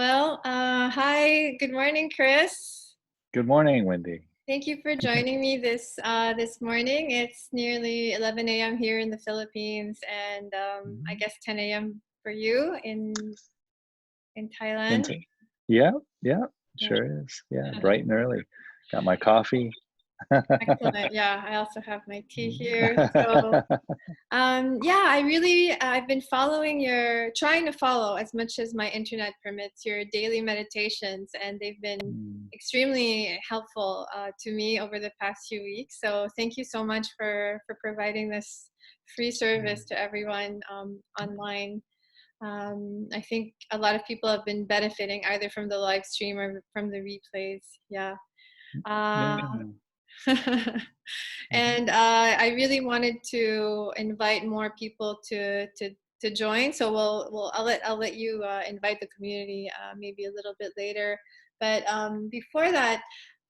Well, hi, good morning, Chris. Good morning, Wendy. Thank you for joining me this morning. It's nearly 11 a.m. here in the Philippines, and I Mhm. guess 10 a.m. for you in Thailand. Into Yeah, yeah, Yeah. sure is. Yeah, bright and early. Got my coffee. Excellent. Yeah, I also have my tea Mhm. here. So, yeah, I've been trying to follow as much as my internet permits your daily meditations, and they've been Mm, extremely helpful to me over the past few weeks. So thank you so much for providing this free service mm. to everyone online. I think a lot of people have been benefiting either from the live stream or from the replays. Yeah. Uh, Yeah. Mhm. and I really wanted to invite more people to join. So I'll let you invite the community maybe a little bit later. But before that,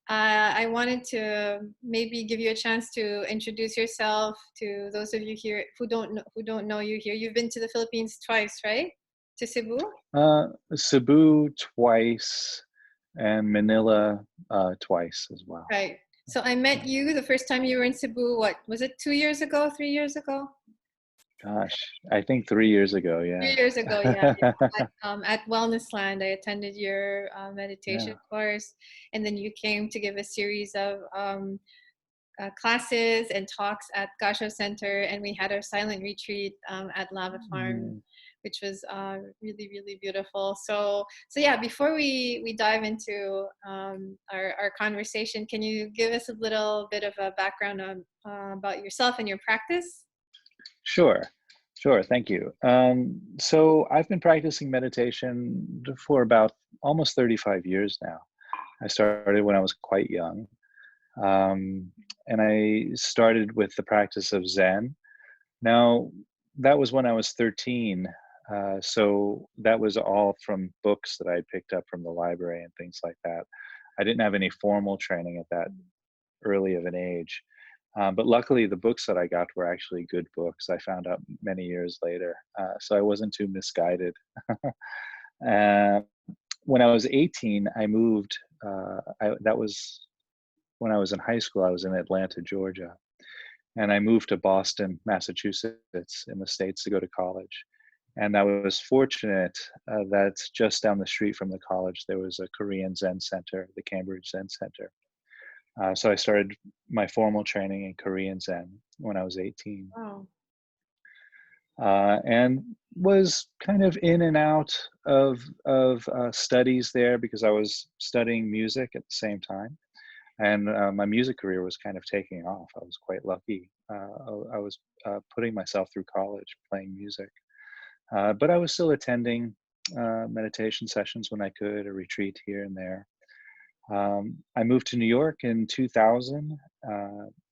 I wanted to maybe give you a chance to introduce yourself to those of you here who don't know you here. You've been to the Philippines twice, right? To Cebu, Cebu twice and Manila twice as well. right? So I met Yeah. you the first time you were in Cebu. What was it? 2 years ago? 3 years ago? Gosh, I think 3 years ago, 3 years ago, yeah, yeah. yeah. At Wellness Land, I attended your meditation Yeah. course, and then you came to give a series of classes and talks at Gasho Center, and we had our silent retreat at Lava Farm, Mm. which was really, really beautiful. So yeah, before we dive into our conversation, can you give us a little bit of a background on about yourself and your practice? Sure, sure. Thank you. So I've been practicing meditation for about almost 35 years now. I started when I was quite young. Um, and I started with the practice of Zen. Now, that was when I was 13. So that was all from books that I had picked up from the library and things like that. I didn't have any formal training at that early of an age. But luckily, the books that I got were actually good books. I found out many years later. So I wasn't too misguided. uh, when I was 18, I moved. That was when I was in high school. I was in Atlanta, Georgia, and I moved to Boston, Massachusetts, in the States to go to college. And I was fortunate that just down the street from the college, there was a Korean Zen Center, the Cambridge Zen Center. So I started my formal training in Korean Zen when I was 18, Oh, and was kind of in and out of studies there because I was studying music at the same time, and my music career was kind of taking off. I was quite lucky. I was putting myself through college playing music, but I was still attending meditation sessions when I could, a retreat here and there. I moved to New York in 2000.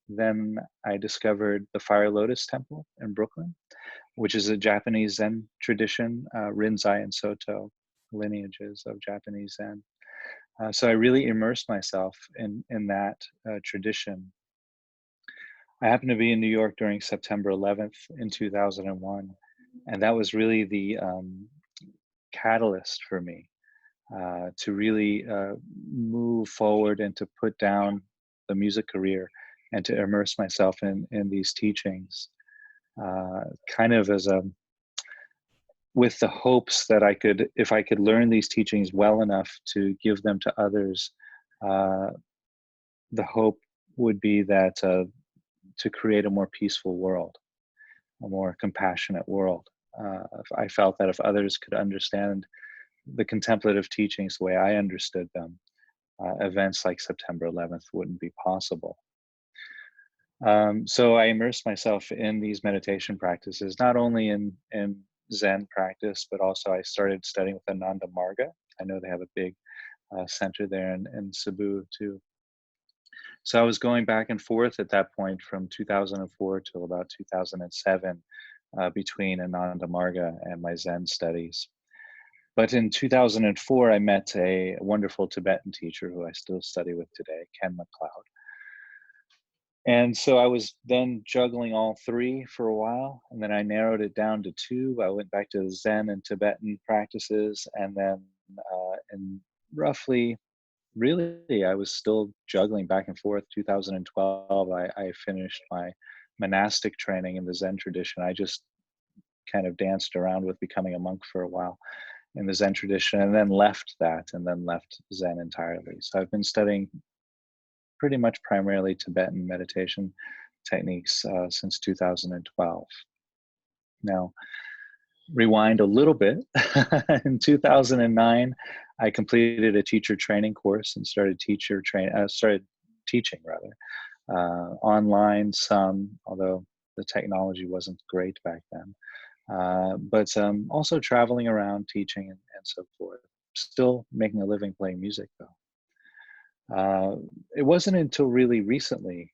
Then I discovered the Fire Lotus Temple in Brooklyn, which is a Japanese Zen tradition, Rinzai and Soto lineages of Japanese Zen. So I really immersed myself in that tradition. I happened to be in New York during September 11th in 2001, and that was really the catalyst for me to really move forward and to put down the music career and to immerse myself in these teachings, kind of as a with the hopes that I could, if I could learn these teachings well enough to give them to others, uh, the hope would be that to create a more peaceful world, a more compassionate world. If I felt that if others could understand the contemplative teachings the way I understood them, events like September 11th wouldn't be possible. So I immersed myself in these meditation practices, not only in Zen practice, but also I started studying with Ananda Marga. I know they have a big center there in Cebu too. So I was going back and forth at that point from 2004 till about 2007 between Ananda Marga and my Zen studies. But in 2004, I met a wonderful Tibetan teacher who I still study with today, Ken McLeod. And so I was then juggling all three for a while, and then I narrowed it down to two. I went back to Zen and Tibetan practices, and then and roughly, really, I was still juggling back and forth. 2012, I finished my monastic training in the Zen tradition. I just kind of danced around with becoming a monk for a while in the Zen tradition, and then left that, and then left Zen entirely. So I've been studying pretty much primarily Tibetan meditation techniques since 2012. Now, rewind a little bit. In 2009, I completed a teacher training course and started teaching rather online some, although the technology wasn't great back then. But also traveling around teaching and so forth. Still making a living playing music though. It wasn't until really recently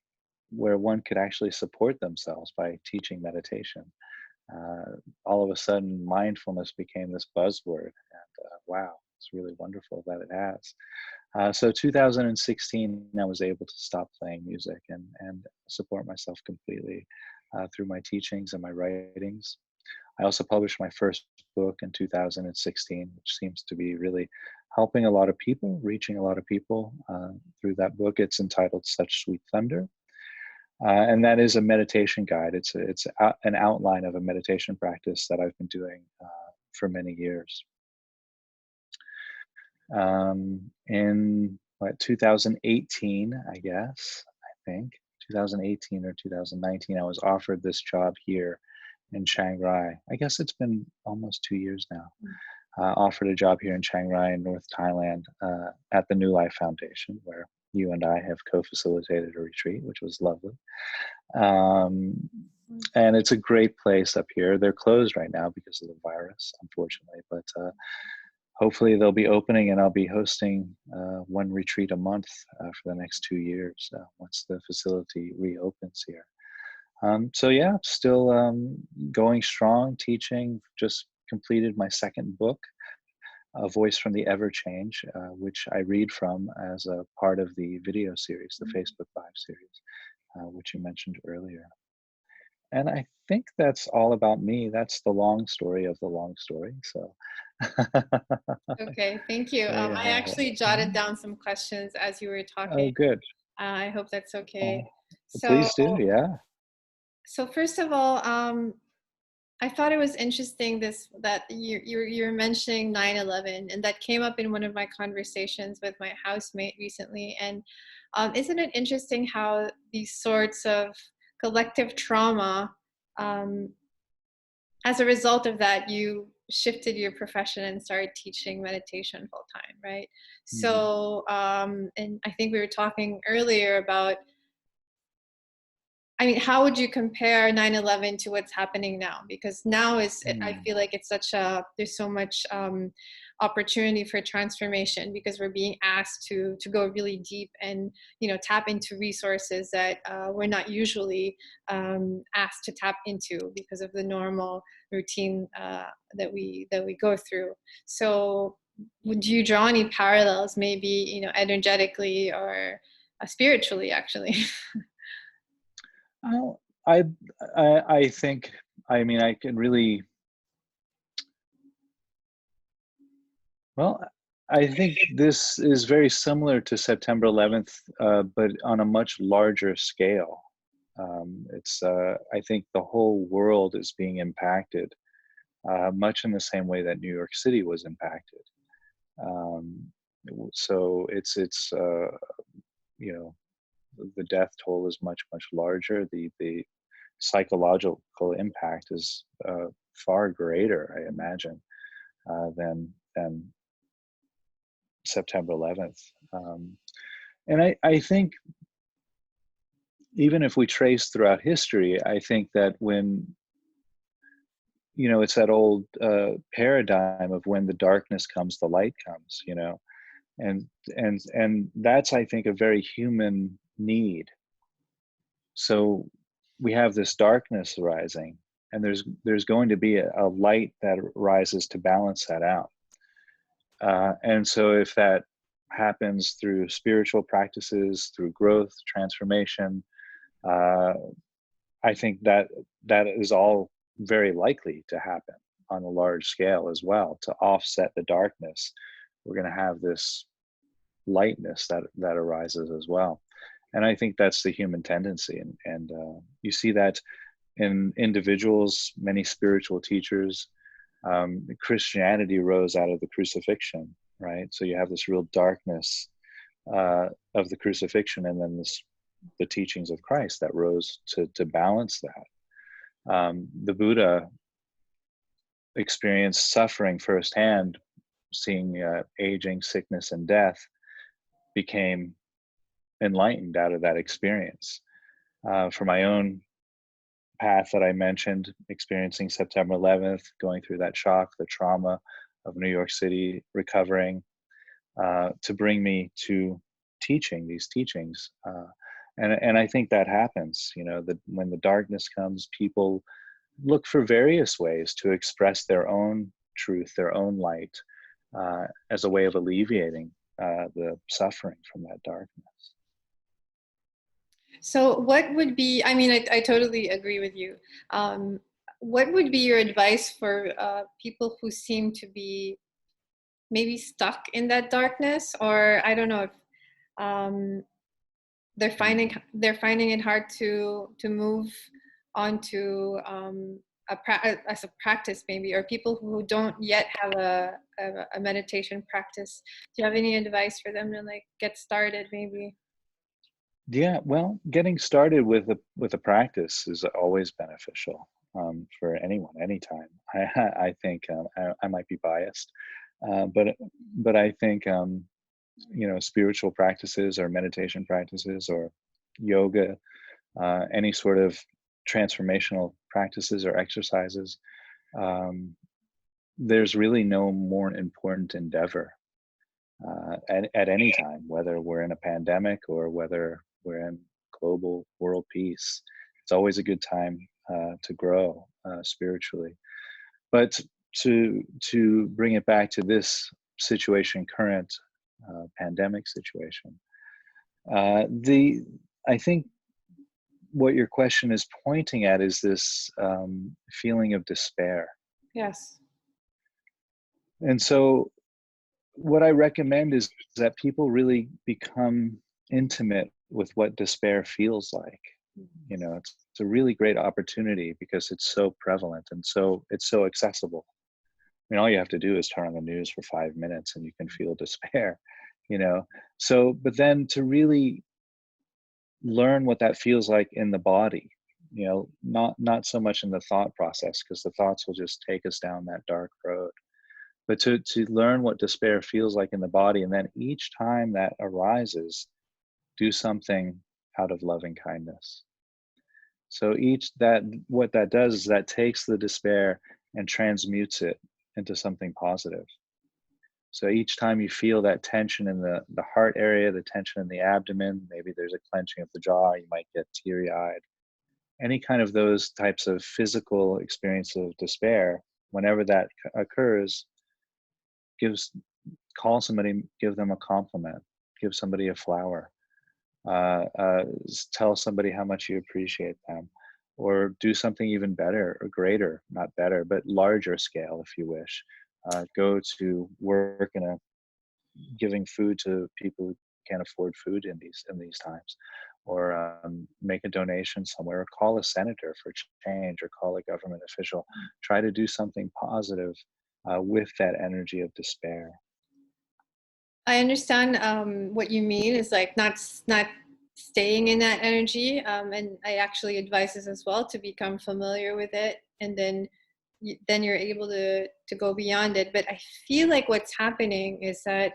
where one could actually support themselves by teaching meditation. All of a sudden, mindfulness became this buzzword, and wow, it's really wonderful that it has. So 2016, I was able to stop playing music and support myself completely through my teachings and my writings. I also published my first book in 2016, which seems to be really helping a lot of people, reaching a lot of people through that book. It's entitled Such Sweet Thunder. And that is a meditation guide. It's an outline of a meditation practice that I've been doing for many years. In 2018, I guess, I think 2018 or 2019, I was offered this job here in Chiang Rai. I guess it's been almost 2 years now. Offered a job here in Chiang Rai in North Thailand at the New Life Foundation, where you and I have co-facilitated a retreat, which was lovely. And it's a great place up here. They're closed right now because of the virus, unfortunately, but hopefully they'll be opening, and I'll be hosting one retreat a month for the next 2 years once the facility reopens here. So yeah, still going strong, teaching. Just completed my second book, A Voice from the Ever Change, which I read from as a part of the video series, the Facebook Live series, which you mentioned earlier. And I think that's all about me. That's the long story of the long story. So Okay, thank you. there you I have it. actually jotted down some questions as you were Oh, talking. good. I hope that's okay. Oh, So, please do. Yeah. so first of all, I thought it was interesting that you're mentioning 9/11, and that came up in one of my conversations with my housemate recently. And isn't it interesting how these sorts of collective trauma, um, as a result of that, you shifted your profession and started teaching meditation full time, right? Hmm. So, and I think we were talking earlier about, I mean, how would you compare 9/11 to what's happening now? Because now I Hmm. feel like it's there's so much opportunity for transformation, because we're being asked to go really deep and, tap into resources that we're not usually asked to tap into because of the normal routine that we go through. So, would you draw any parallels, maybe, energetically or spiritually, actually? Oh, I, I think, I mean, I can really, well, I think this is very similar to September 11th, but on a much larger scale. I think the whole world is being impacted, much in the same way that New York City was impacted. Um, so you know, the death toll is much, much larger. The psychological impact is far greater, I imagine, than September 11th. And I think even if we trace throughout history, I think that when, it's that old paradigm of when the darkness comes, the light comes, and and that's, I think, a very human need. So we have this darkness rising, and there's going to be a light that rises to balance that out. And so if that happens through spiritual practices, through growth, transformation, uh, I think that is all very likely to happen on a large scale as well, to offset the darkness we're going to have this lightness that arises as well. And I think that's the human tendency, and you see that in individuals, many spiritual teachers. Christianity rose out of the crucifixion, right? So you have this real darkness of the crucifixion, and then the teachings of Christ that rose to balance that. The Buddha experienced suffering firsthand, seeing aging, sickness, and death, became enlightened out of that experience. For my own path that I mentioned, experiencing September 11th, going through that shock, the trauma of New York City, recovering, to bring me to teaching these teachings. And I think that happens, that when the darkness comes, people look for various ways to express their own truth, their own light, as a way of alleviating the suffering from that darkness. So what would be, I mean, I totally agree with you. What would be your advice for people who seem to be maybe stuck in that darkness, or I don't know if um, they're finding it hard to move on to as a practice maybe, or people who don't yet have a meditation practice. Do you have any advice for them to like get started maybe? Yeah, well, getting started with a practice is always beneficial, for anyone, anytime. I think I might be biased, but I think spiritual practices or meditation practices or yoga, any sort of transformational practices or exercises. Um, there's really no more important endeavor at any time, whether we're in a pandemic or whether we're in global world peace. It's always a good time to grow spiritually. But to bring it back to this situation, current pandemic situation, the I think what your question is pointing at is this feeling of despair. Yes. And so what I recommend is that people really become intimate with what despair feels like. It's a really great opportunity because it's so prevalent and so it's so accessible. I mean, all you have to do is turn on the news for 5 minutes and you can feel despair, you know. So, but then to really learn what that feels like in the body, not so much in the thought process, because the thoughts will just take us down that dark road, but to learn what despair feels like in the body, and then each time that arises, do something out of loving kindness. So each that what that does is that takes the despair and transmutes it into something positive. So each time you feel that tension in the heart area, the tension in the abdomen, maybe there's a clenching of the jaw, you might get teary-eyed. Any kind of those types of physical experience of despair, whenever that occurs, gives call somebody, give them a compliment, give somebody a flower, tell somebody how much you appreciate them, or do something even better or greater, not better, but larger scale if you wish. Go to work in a giving food to people who can't afford food in these times, or make a donation somewhere, or call a senator for change, or call a government official. Try to do something positive with that energy of despair. I understand what you mean is like not staying in that energy, and I actually advise this as well to become familiar with it, and then then you're able to go beyond it. But I feel like what's happening is that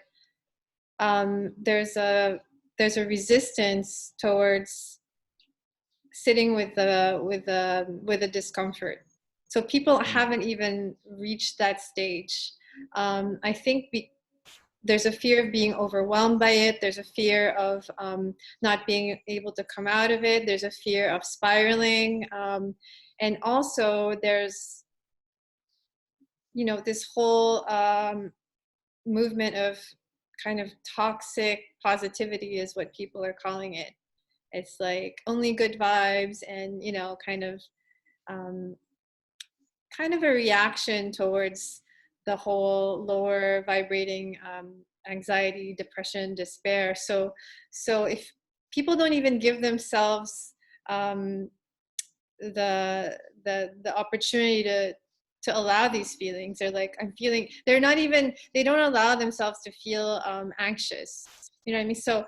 there's a resistance towards sitting with the discomfort. So people Mm. haven't even reached that stage. I think there's a fear of being overwhelmed by it. There's a fear of not being able to come out of it. There's a fear of spiraling. And also there's, this whole movement of kind of toxic positivity is what people are calling it. It's like only good vibes and, um, kind of a reaction towards the whole lower vibrating anxiety, depression, despair. So if people don't even give themselves um, the opportunity to allow these feelings, they're like, I'm feeling, they're not even, they don't allow themselves to feel anxious, you know what I mean? So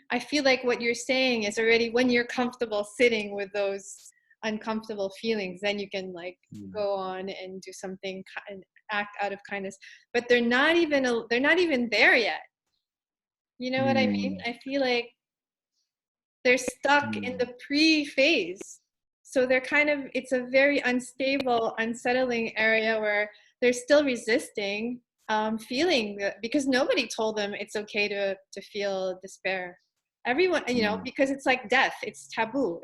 I feel like what you're saying is already, when you're comfortable sitting with those uncomfortable feelings, then you can like Mm. go on and do something and act out of kindness. But they're not even there yet. You know what I mean? Mm. I feel like they're stuck in Mm. the pre-phase. So they're kind of, it's a very unstable, unsettling area where they're still resisting feeling, because nobody told them it's okay to feel despair. Everyone, Mm. because it's like death, it's taboo.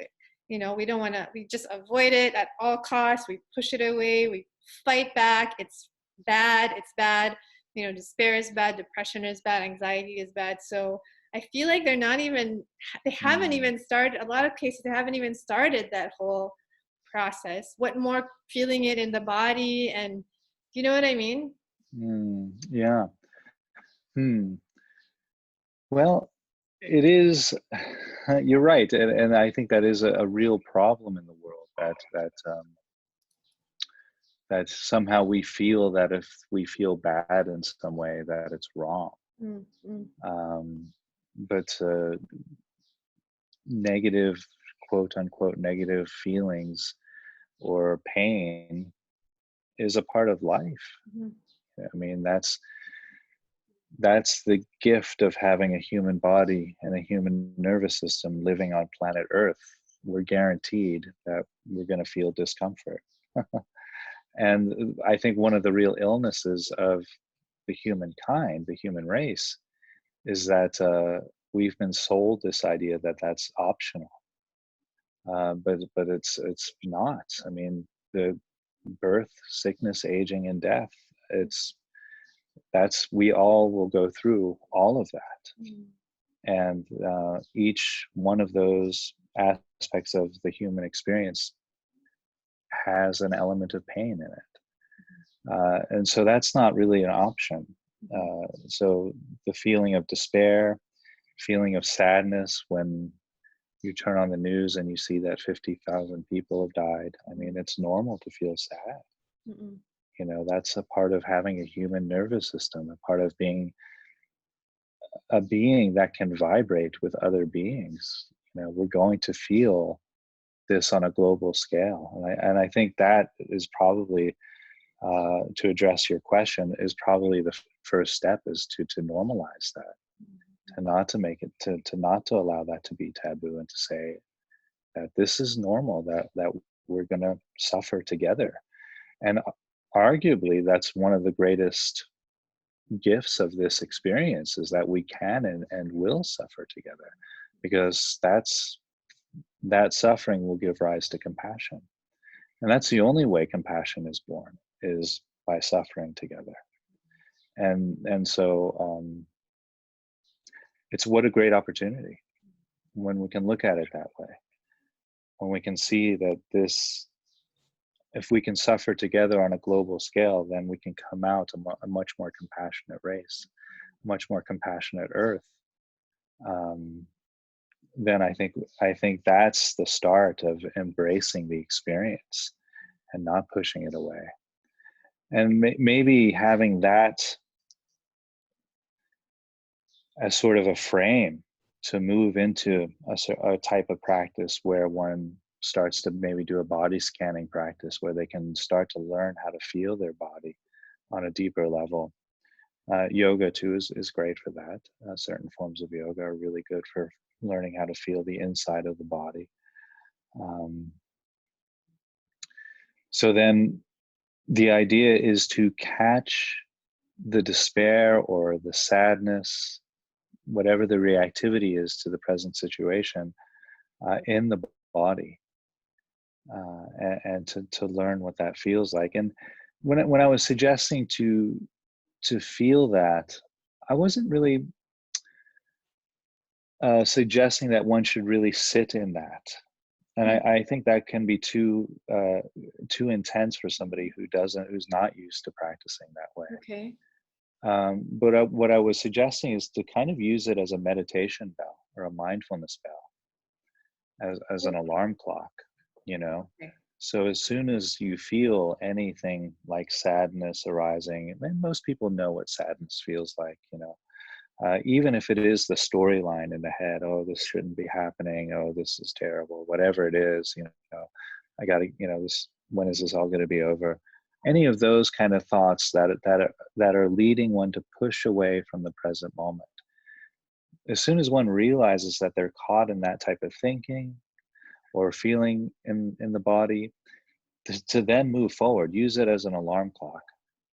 We don't want to, we just avoid it at all costs. We push it away, we fight back. It's bad, it's bad. Despair is bad, depression is bad, anxiety is bad. So I feel like they haven't Mm. even started, a lot of cases, they haven't even started that whole process. What more feeling it in the body, and you know what I mean? Mm. Yeah. Hmm. Well, it is. You're right, and I think that is a real problem in the world, that somehow we feel that if we feel bad in some way, that it's wrong. Mm, mm, But negative, quote unquote, negative feelings or pain is a part of life. mm, I mean, that's the gift of having a human body and a human nervous system living on planet Earth. We're guaranteed that we're going to feel discomfort. And I think one of the real illnesses of the humankind, the human race, is that we've been sold this idea that that's optional. But it's not. I mean, the birth, sickness, aging, and death. It's that's we all will go through all of that, mm, and each one of those aspects of the human experience has an element of pain in it, and so that's not really an option. So the feeling of despair, feeling of sadness when you turn on the news and you see that 50,000 people have died. I mean, it's normal to feel sad. mm, mm, That's a part of having a human nervous system, a part of being a being that can vibrate with other beings. We're going to feel this on a global scale. And I think that is probably, to address your question, is probably the first step, is to normalize that, to not to make it, to not to allow that to be taboo, and to say that this is normal, that we're going to suffer together. And arguably, that's one of the greatest gifts of this experience, is that we can and will suffer together, because that suffering will give rise to compassion, and that's the only way compassion is born, is by suffering together. And so it's, what a great opportunity when we can look at it that way, when we can see that this, if we can suffer together on a global scale, then we can come out a much more compassionate race, much more compassionate earth. um, then I think that's the start of embracing the experience and not pushing it away, and maybe having that as sort of a frame to move into a type of practice where one starts to maybe do a body scanning practice, where they can start to learn how to feel their body on a deeper level. Yoga too is great for that. Certain forms of yoga are really good for learning how to feel the inside of the body. Um, so then the idea is to catch the despair or the sadness, whatever the reactivity is to the present situation, in the body, and to learn what that feels like. And when I was suggesting to feel that, I wasn't really suggesting that one should really sit in that And Mm, I think that can be too intense for somebody who's not used to practicing that way. okay. But what I was suggesting is to kind of use it as a meditation bell or a mindfulness bell, as an alarm clock, you know. Okay. So as soon as you feel anything like sadness arising, and most people know what sadness feels like, even if it is the storyline in the head, oh, this shouldn't be happening, oh, this is terrible, whatever it is, I got to, this, when is this all going to be over? Any of those kind of thoughts that are leading one to push away from the present moment. As soon as one realizes that they're caught in that type of thinking or feeling in the body, to then move forward, use it as an alarm clock.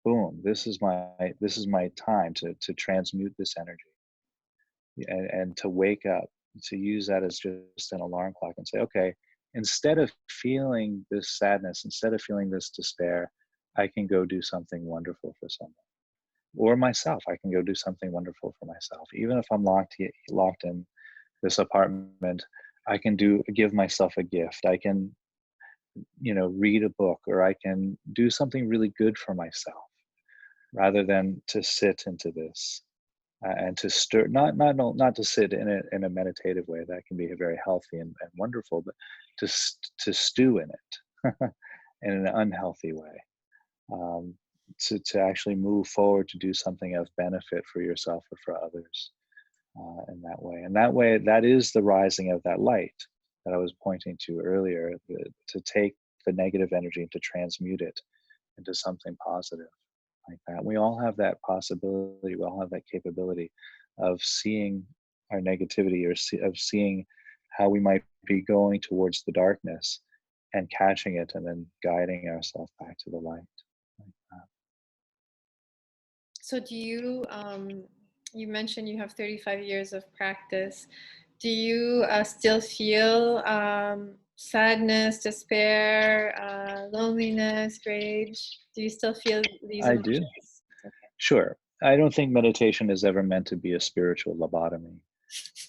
Boom, this is my time to transmute this energy, and to wake up, to use that as just an alarm clock and say, okay, instead of feeling this sadness, instead of feeling this despair, I can go do something wonderful for someone or myself. I can go do something wonderful for myself. Even if I'm locked in this apartment, I can give myself a gift. I can, read a book, or I can do something really good for myself rather than to sit into this, and to stir, not to sit in a meditative way that can be very healthy and wonderful, but to stew in it in an unhealthy way, um, to actually move forward to do something of benefit for yourself or for others, in that way. And that way, that is the rising of that light that I was pointing to earlier, to take the negative energy and to transmute it into something positive like that. We all have that possibility. We all have that capability of seeing our negativity, or of seeing how we might be going towards the darkness and catching it and then guiding ourselves back to the light. Like that. So do you, you mentioned you have 35 years of practice. Do you still feel sadness, despair, loneliness, rage? Do you still feel these I do. emotions? Okay. Sure. I don't think meditation is ever meant to be a spiritual lobotomy.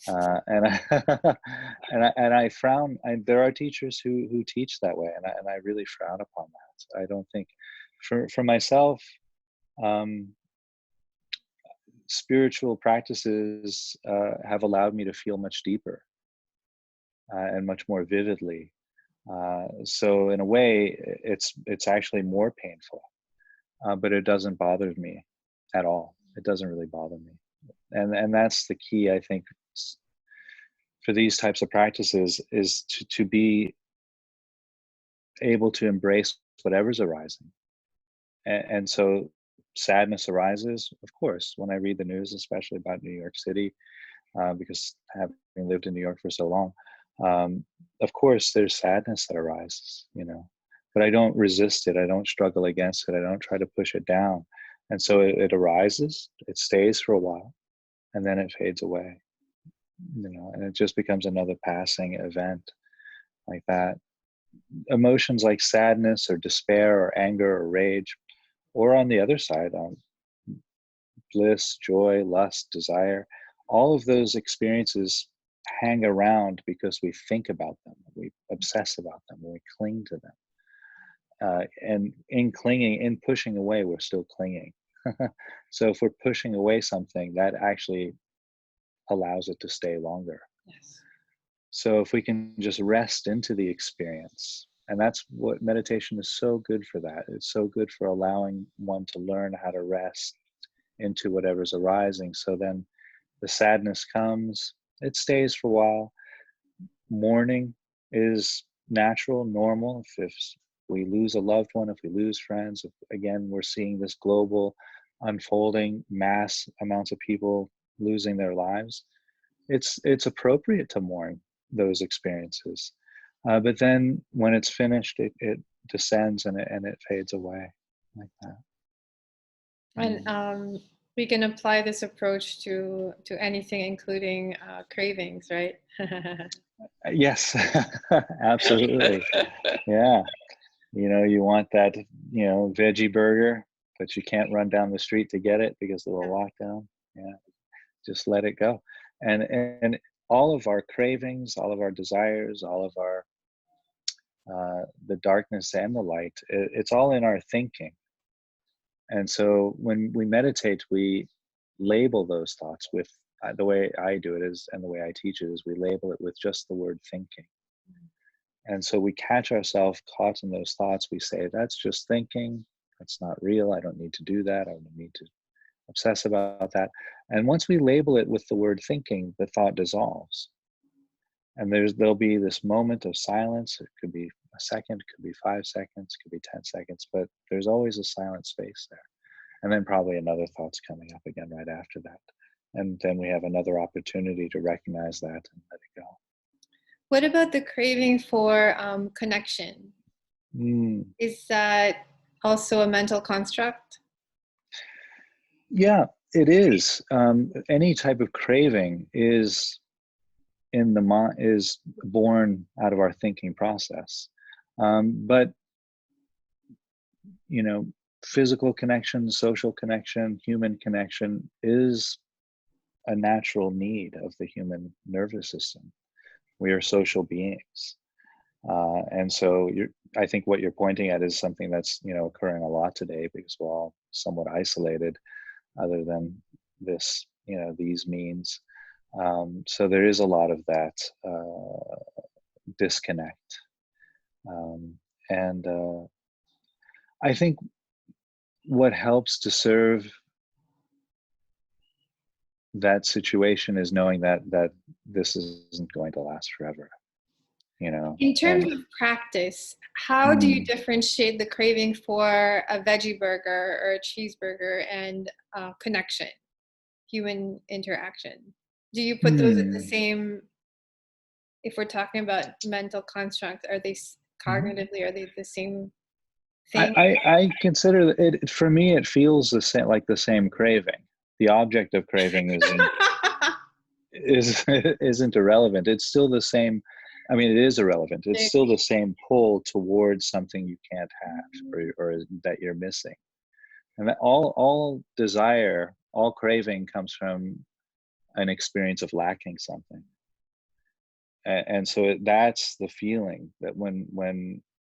And I, and I frown. There are teachers who teach that way, and I really frown upon that. I don't think, for myself, um, spiritual practices have allowed me to feel much deeper, and much more vividly. So in a way, it's actually more painful, but it doesn't bother me at all. It doesn't really bother me, and that's the key, I think, for these types of practices, is to be able to embrace whatever's arising. And so sadness arises, of course, when I read the news, especially about New York City, because having lived in New York for so long, of course, there's sadness that arises, but I don't resist it. I don't struggle against it. I don't try to push it down. And so it arises, it stays for a while, and then it fades away, and it just becomes another passing event like that. Emotions like sadness or despair or anger or rage, or on the other side, bliss, joy, lust, desire, all of those experiences hang around because we think about them, we obsess about them, we cling to them. And in clinging, in pushing away, we're still clinging. So if we're pushing away something, that actually allows it to stay longer. Yes. So if we can just rest into the experience, and that's what meditation is so good for, that it's so good for allowing one to learn how to rest into whatever's arising. So then the sadness comes, it stays for a while. Mourning is natural, normal. If we lose a loved one, if we lose friends, if, again, we're seeing this global unfolding, mass amounts of people losing their lives, it's appropriate to mourn those experiences. But then when it's finished, it descends, and it fades away like that. And Mm. we can apply this approach to anything, including cravings, right? Yes, absolutely. Yeah. You want that, veggie burger, but you can't run down the street to get it because of the Yeah. lockdown. Yeah. Just let it go. And all of our cravings, all of our desires, all of our the darkness and the light. It's all in our thinking. And so when we meditate, we label those thoughts with the way I do it is, and the way I teach it is, we label it with just the word thinking. And so we catch ourselves caught in those thoughts. We say, that's just thinking. That's not real. I don't need to do that. I don't need to obsess about that. And once we label it with the word thinking, the thought dissolves. And there'll be this moment of silence. It could be a second, it could be 5 seconds, it could be 10 seconds, but there's always a silent space there. And then probably another thought's coming up again right after that. And then we have another opportunity to recognize that and let it go. What about the craving for connection? Mm. Is that also a mental construct? Yeah, it is. Any type of craving is in the mind, is born out of our thinking process. But you know, physical connection, social connection, human connection is a natural need of the human nervous system. We are social beings. And so I think what you're pointing at is something that's, occurring a lot today because we're all somewhat isolated other than this, these means. So there is a lot of that disconnect. And I think what helps to serve that situation is knowing that this isn't going to last forever, In terms and of practice, how do you mm, differentiate the craving for a veggie burger or a cheeseburger and connection, human interaction? Do you put those in the mm, same, if we're talking about mental construct, are they mhm. cognitively, are they the same I, thing? I I consider it, for me it feels the same, like the same craving. The object of craving is isn't irrelevant. It's still the same. I mean, it is irrelevant. It's still the same pull towards something you can't have, or that you're missing. And that all desire, all craving comes from an experience of lacking something. And so that's the feeling that when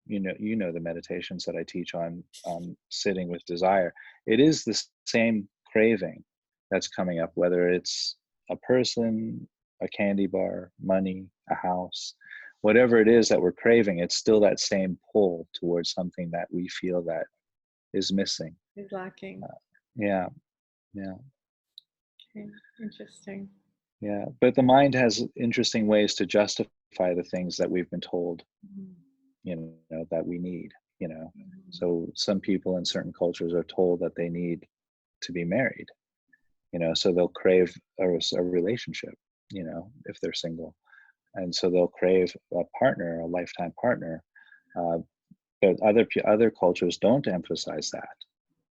the meditations that I teach on sitting with desire, it is the same craving that's coming up, whether it's a person, a candy bar, money, a house, whatever it is that we're craving, it's still that same pull towards something that we feel that is missing. Is lacking. Yeah, yeah. Okay, interesting. Yeah, but the mind has interesting ways to justify the things that we've been told, Mhm. that we need, Mhm. So some people in certain cultures are told that they need to be married, so they'll crave a relationship, if they're single. And so they'll crave a partner, a lifetime partner. Uh, but other cultures don't emphasize that.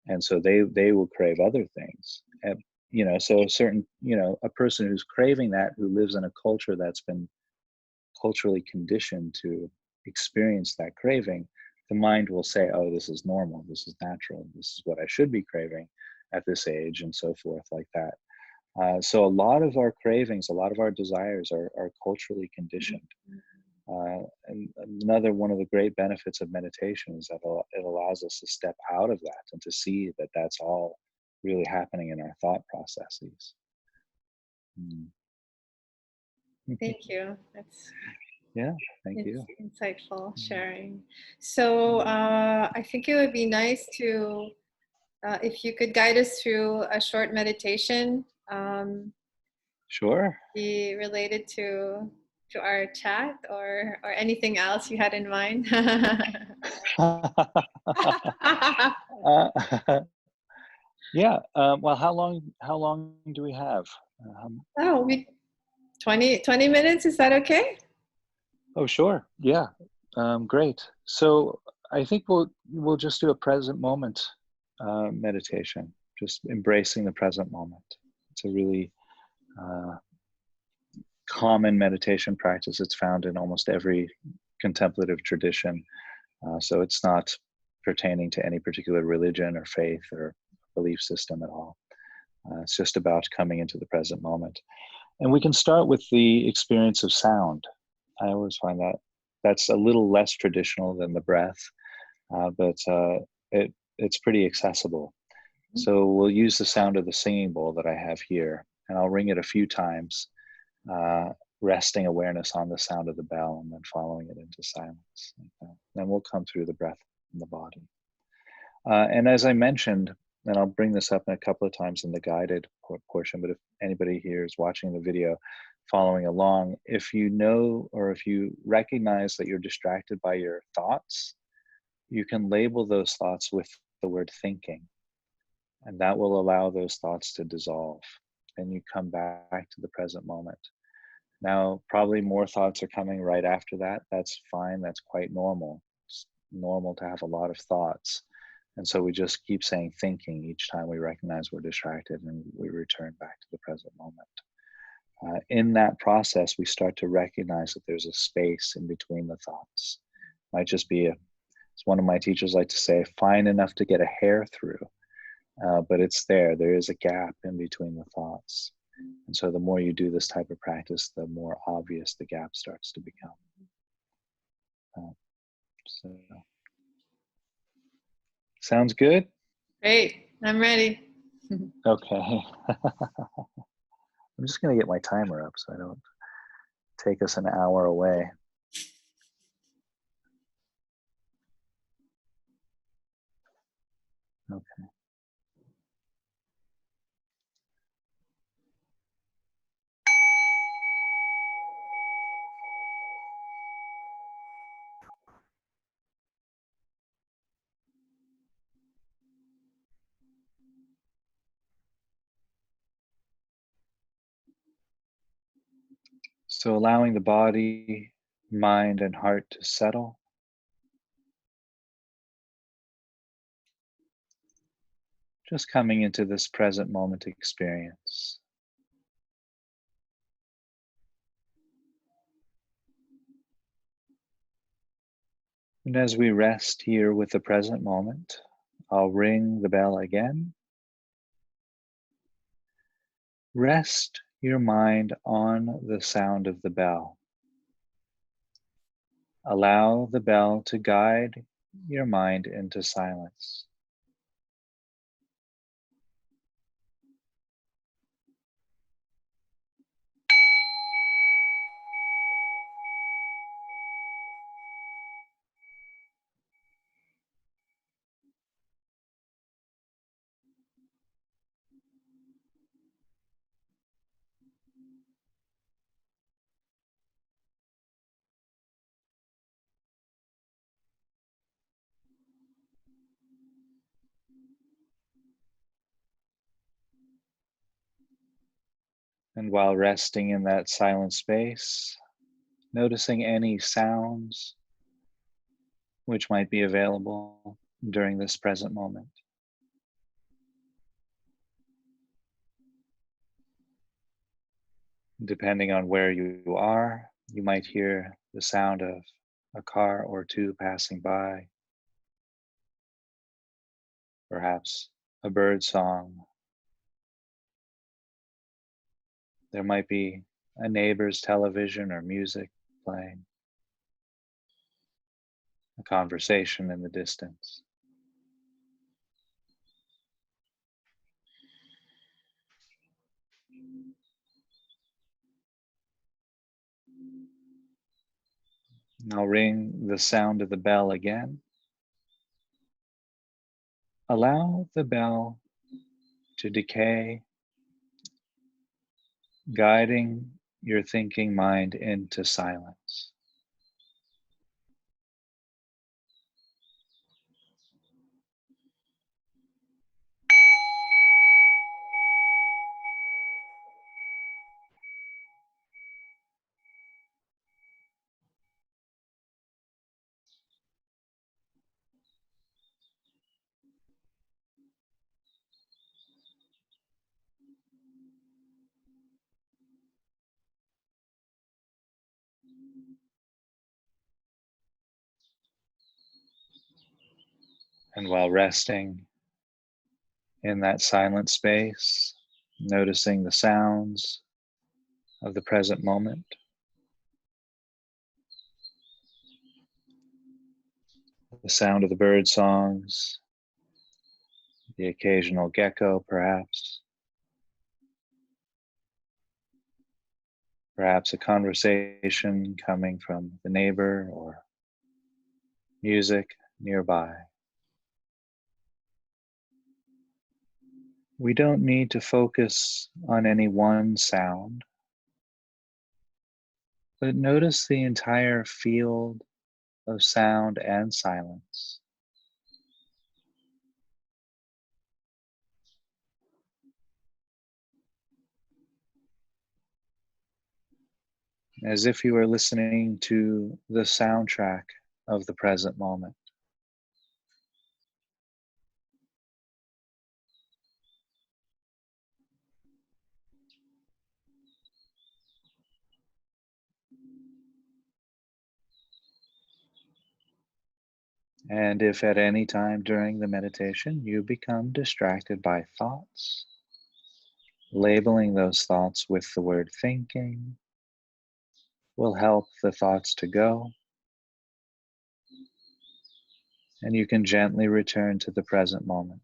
And so they will crave other things. And, so a person who's craving that, who lives in a culture that's been culturally conditioned to experience that craving, the mind will say, oh, this is normal, this is natural, this is what I should be craving at this age, and so forth, like that. So a lot of our cravings, a lot of our desires are culturally conditioned. And another one of the great benefits of meditation is that it allows us to step out of that and to see that that's all really happening in our thought processes. Mm. Thank you. That's Yeah, thank it's you. insightful Mm. sharing. So Mm. I think it would be nice to, if you could guide us through a short meditation, Sure. be related to our chat or anything else you had in mind. Uh, yeah. Well, how long do we have? Um, Oh, we 20 minutes. Is that okay? oh, sure. Yeah. Great. So I think we'll just do a present moment meditation, just embracing the present moment. It's a really uh, common meditation practice. It's found in almost every contemplative tradition. So it's not pertaining to any particular religion or faith or belief system at all. It's just about coming into the present moment. And we can start with the experience of sound. I always find that that's a little less traditional than the breath, but it's pretty accessible. So we'll use the sound of the singing bowl that I have here, and I'll ring it a few times, uh, resting awareness on the sound of the bell and then following it into silence. Like that. Then we'll come through the breath in the body. And as I mentioned, and I'll bring this up a couple of times in the guided portion, but if anybody here is watching the video, following along, if you know or if you recognize that you're distracted by your thoughts, you can label those thoughts with the word thinking, and that will allow those thoughts to dissolve, and you come back to the present moment. Now, probably more thoughts are coming right after that. That's fine. That's quite normal. It's normal to have a lot of thoughts. And so we just keep saying thinking each time we recognize we're distracted, and we return back to the present moment. In that process, we start to recognize that there's a space in between the thoughts. Might just be, as one of my teachers like to say, fine enough to get a hair through, but it's there. There is a gap in between the thoughts. And so the more you do this type of practice, the more obvious the gap starts to become. So, sounds good? Great. I'm ready. Okay. I'm just going to get my timer up so I don't take us an hour away. Okay. So allowing the body, mind, and heart to settle. Just coming into this present moment experience. And as we rest here with the present moment, I'll ring the bell again. Rest your mind on the sound of the bell. Allow the bell to guide your mind into silence. And while resting in that silent space, noticing any sounds which might be available during this present moment. Depending on where you are, you might hear the sound of a car or two passing by, perhaps a bird song. There might be a neighbor's television or music playing, a conversation in the distance. I'll ring the sound of the bell again. Allow the bell to decay, guiding your thinking mind into silence. And while resting in that silent space, noticing the sounds of the present moment, the sound of the bird songs, the occasional gecko, perhaps a conversation coming from the neighbor or music nearby. We don't need to focus on any one sound, but notice the entire field of sound and silence, as if you were listening to the soundtrack of the present moment. And if at any time during the meditation you become distracted by thoughts, labeling those thoughts with the word thinking will help the thoughts to go, and you can gently return to the present moment.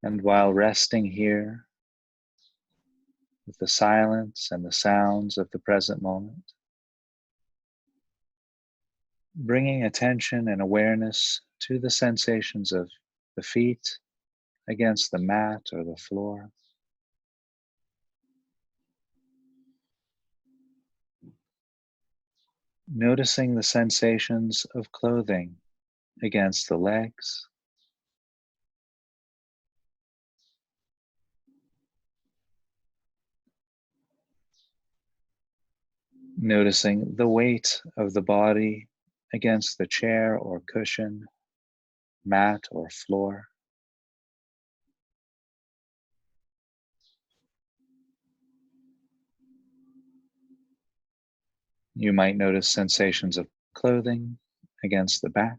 And while resting here with the silence and the sounds of the present moment, bringing attention and awareness to the sensations of the feet against the mat or the floor. Noticing the sensations of clothing against the legs. Noticing the weight of the body against the chair or cushion, mat or floor. You might notice sensations of clothing against the back.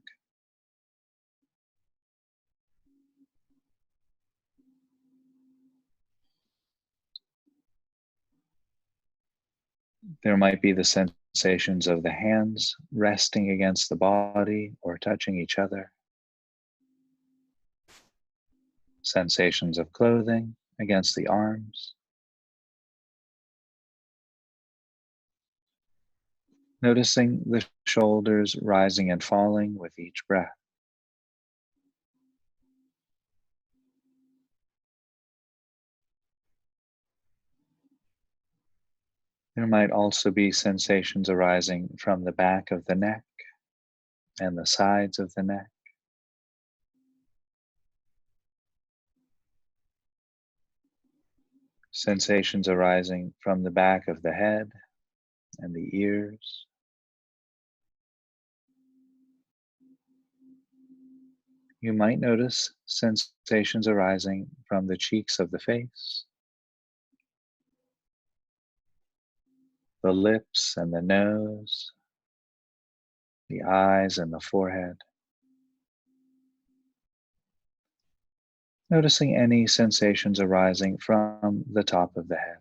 There might be the sensations of the hands resting against the body or touching each other. Sensations of clothing against the arms. Noticing the shoulders rising and falling with each breath. There might also be sensations arising from the back of the neck and the sides of the neck. Sensations arising from the back of the head and the ears. You might notice sensations arising from the cheeks of the face, the lips and the nose, the eyes and the forehead. Noticing any sensations arising from the top of the head.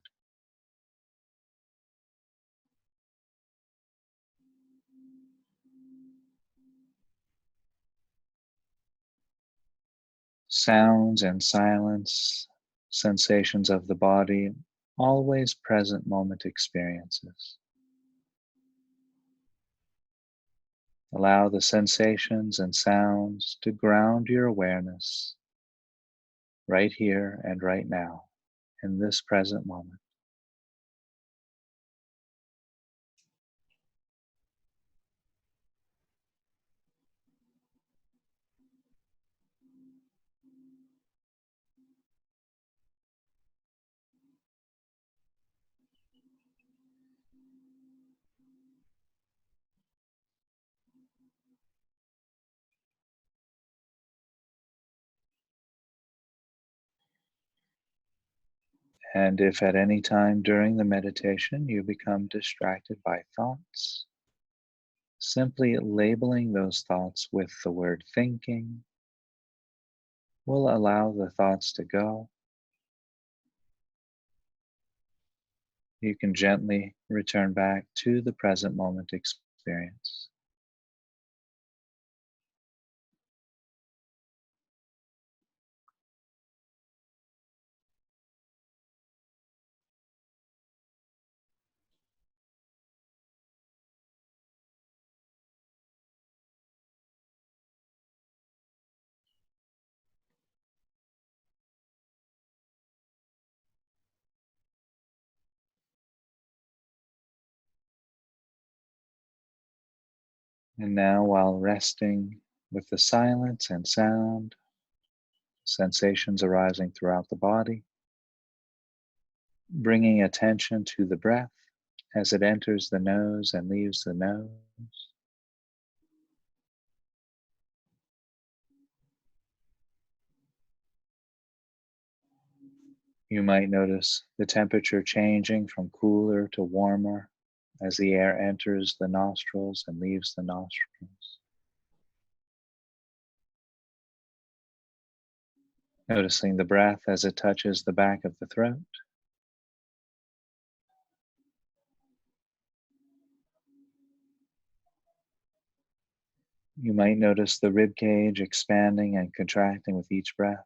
Sounds and silence, sensations of the body, always present moment experiences. Allow the sensations and sounds to ground your awareness right here and right now in this present moment. And if at any time during the meditation you become distracted by thoughts, simply labeling those thoughts with the word thinking will allow the thoughts to go. You can gently return back to the present moment experience. And now, while resting with the silence and sound, sensations arising throughout the body, bringing attention to the breath as it enters the nose and leaves the nose. You might notice the temperature changing from cooler to warmer as the air enters the nostrils and leaves the nostrils. Noticing the breath as it touches the back of the throat. You might notice the rib cage expanding and contracting with each breath.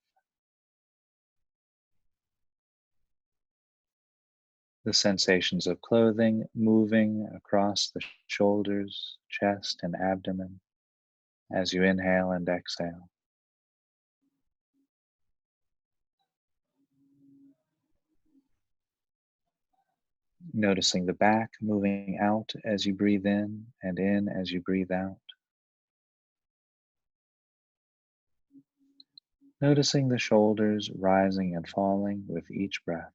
The sensations of clothing moving across the shoulders, chest, and abdomen as you inhale and exhale. Noticing the back moving out as you breathe in as you breathe out. Noticing the shoulders rising and falling with each breath.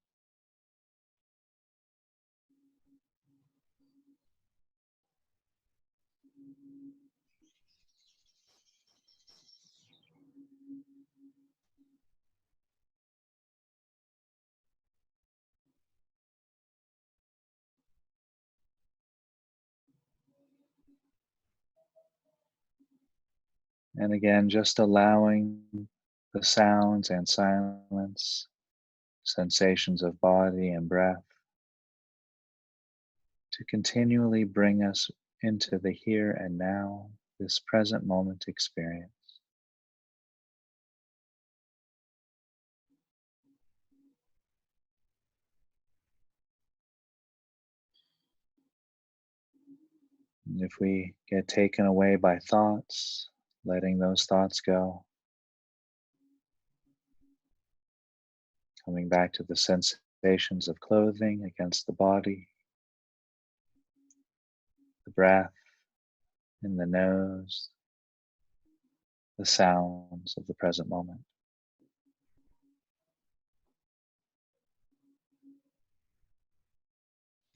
And again, just allowing the sounds and silence, sensations of body and breath to continually bring us into the here and now, this present moment experience. And if we get taken away by thoughts, letting those thoughts go, coming back to the sensations of clothing against the body, the breath in the nose, the sounds of the present moment.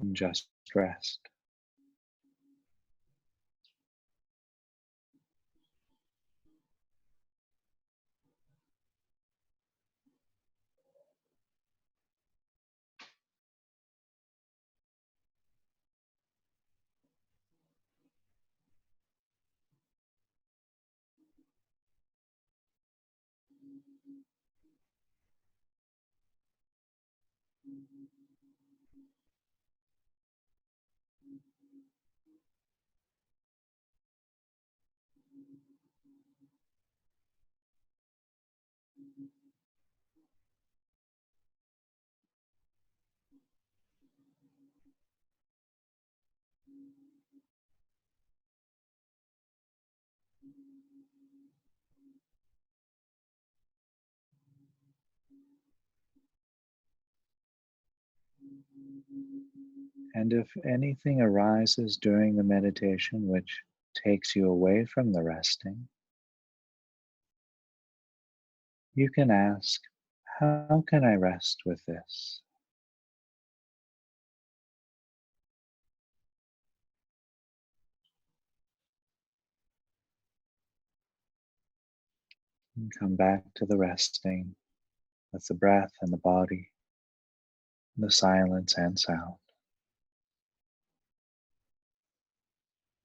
And just rest. And if anything arises during the meditation which takes you away from the resting, you can ask, how can I rest with this? And come back to the resting with the breath and the body. the silence and sound.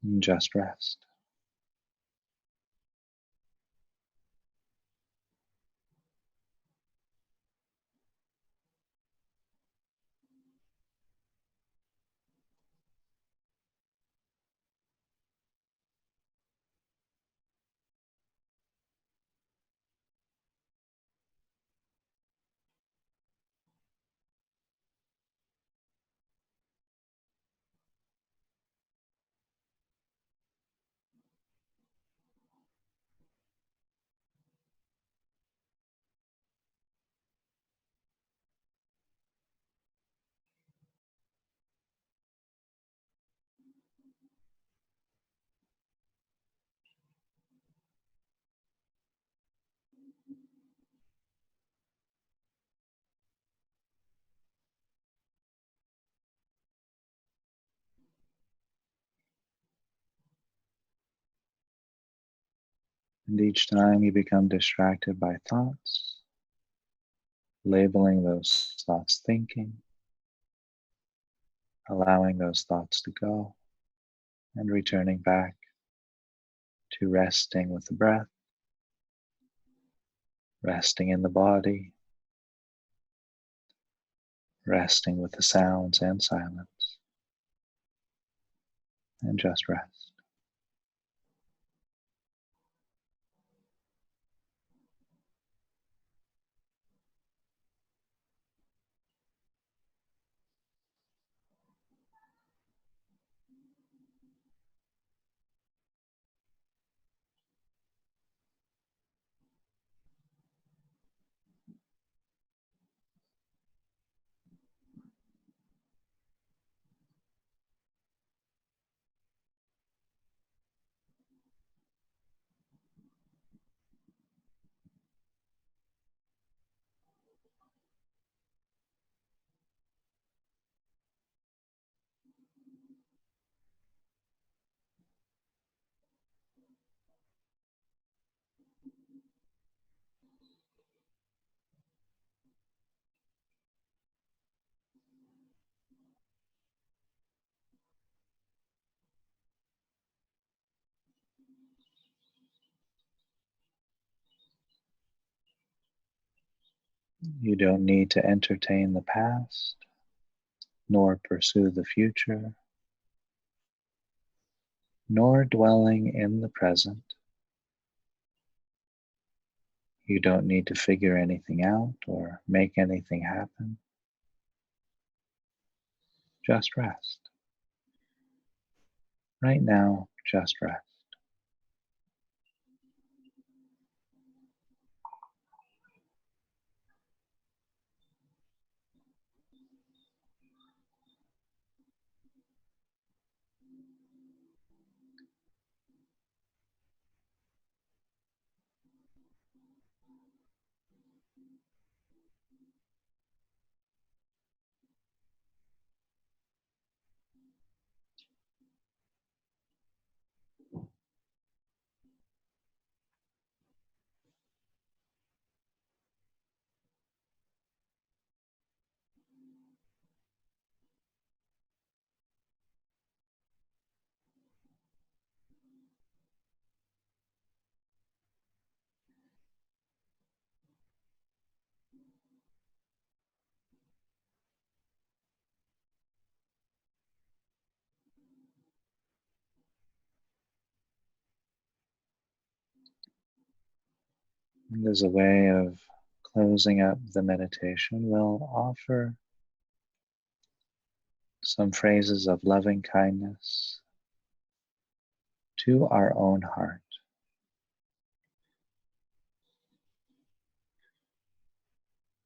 And just rest. And each time you become distracted by thoughts, labeling those thoughts thinking, allowing those thoughts to go, and returning back to resting with the breath, resting in the body, resting with the sounds and silence, and just rest. You don't need to entertain the past, nor pursue the future, nor dwelling in the present. You don't need to figure anything out or make anything happen. Just rest. Right now, just rest. And as a way of closing up the meditation, we'll offer some phrases of loving kindness to our own heart,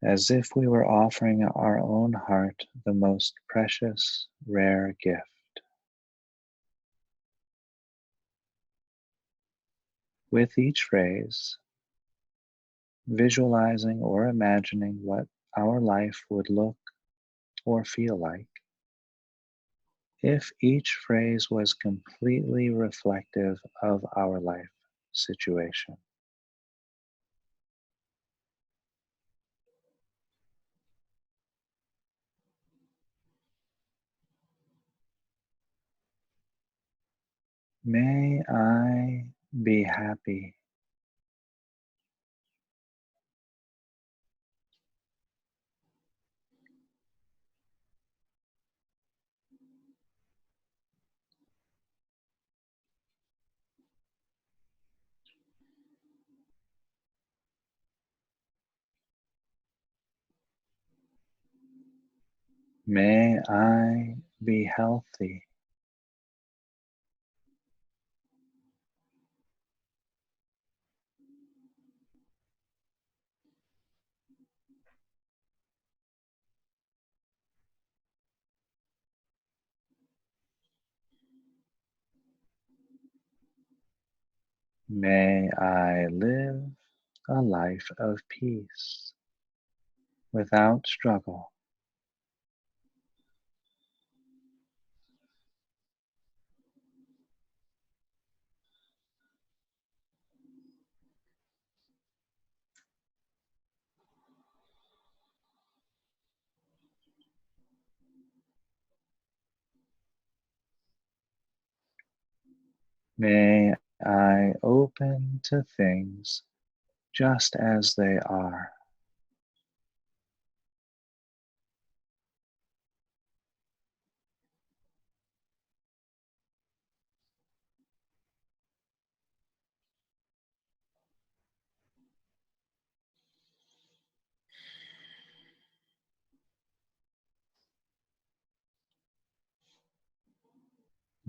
as if we were offering our own heart the most precious, rare gift. With each phrase, visualizing or imagining what our life would look or feel like if each phrase was completely reflective of our life situation. May I be happy. May I be healthy. May I live a life of peace without struggle. May I open to things just as they are.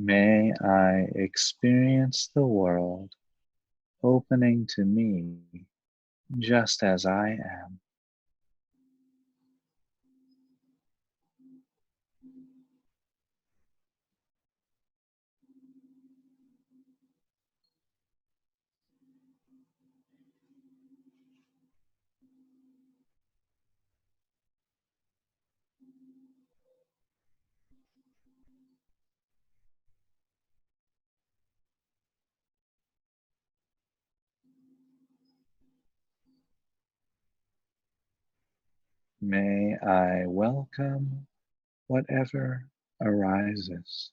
May I experience the world opening to me just as I am. May I welcome whatever arises.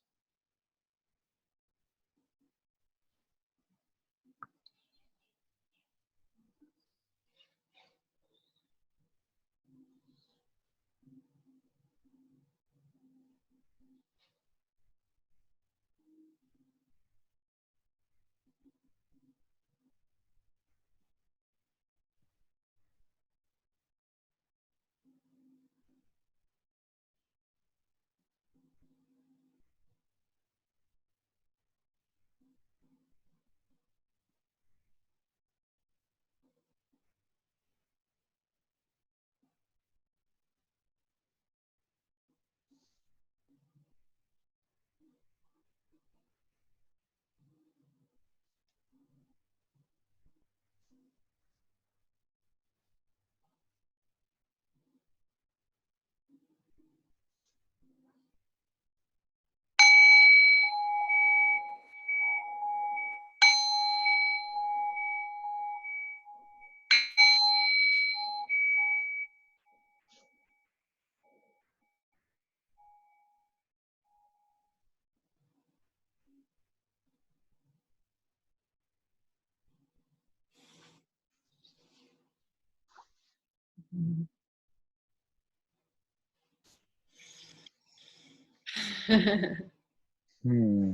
Hmm.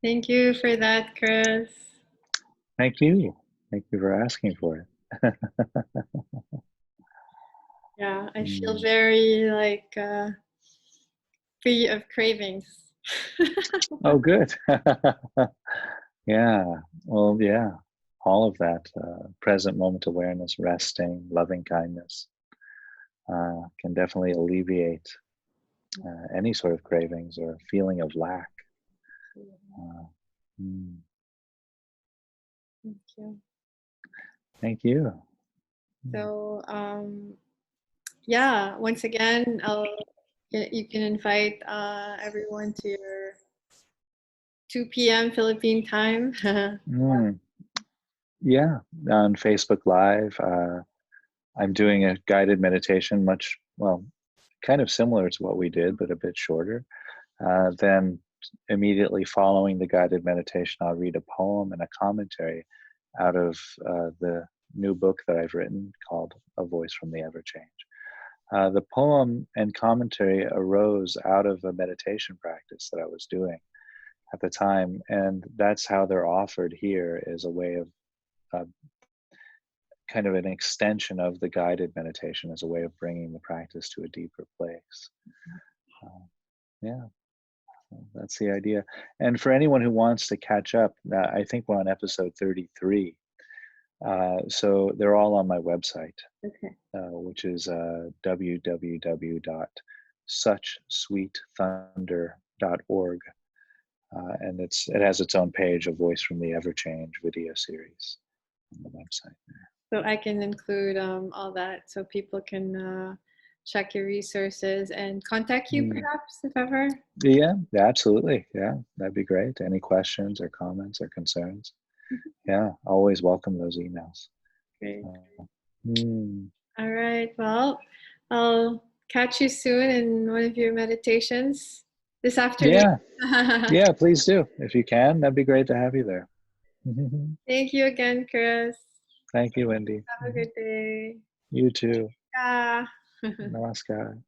Thank you for that, Chris. Thank you. Thank you for asking for it. Yeah, I feel Hmm. very like free of cravings. Oh, good. Yeah. Well, yeah. All of that present moment awareness, resting, loving kindness can definitely alleviate any sort of cravings or feeling of lack. Uh, mm, Thank you. thank you. Mm. So, yeah, once again, you can invite everyone to your 2 p.m. Philippine time. Mm, yeah. On Facebook Live, I'm doing a guided meditation, much, well, kind of similar to what we did, but a bit shorter. Then immediately following the guided meditation, I'll read a poem and a commentary out of the new book that I've written called A Voice from the Ever Change. The poem and commentary arose out of a meditation practice that I was doing at the time, and that's how they're offered here, as a way of uh, kind of an extension of the guided meditation, as a way of bringing the practice to a deeper place. Uh, yeah, that's the idea. And for anyone who wants to catch up, I think we're on episode 33. So they're all on my website, Okay. which is www.suchsweetthunder.org. And it has its own page, A Voice from the Ever Change video series on the website there. So I can include all that so people can check your resources and contact you perhaps if ever. Yeah, absolutely. Yeah, that'd be great. Any questions or comments or concerns? Yeah, always welcome those emails. Great. Mm, All right. Well, I'll catch you soon in one of your meditations this afternoon. yeah, yeah, please do. If you can, that'd be great to have you there. Thank you again, Chris. Thank you, Wendy. Have a good day. You too. Yeah. Namaskar.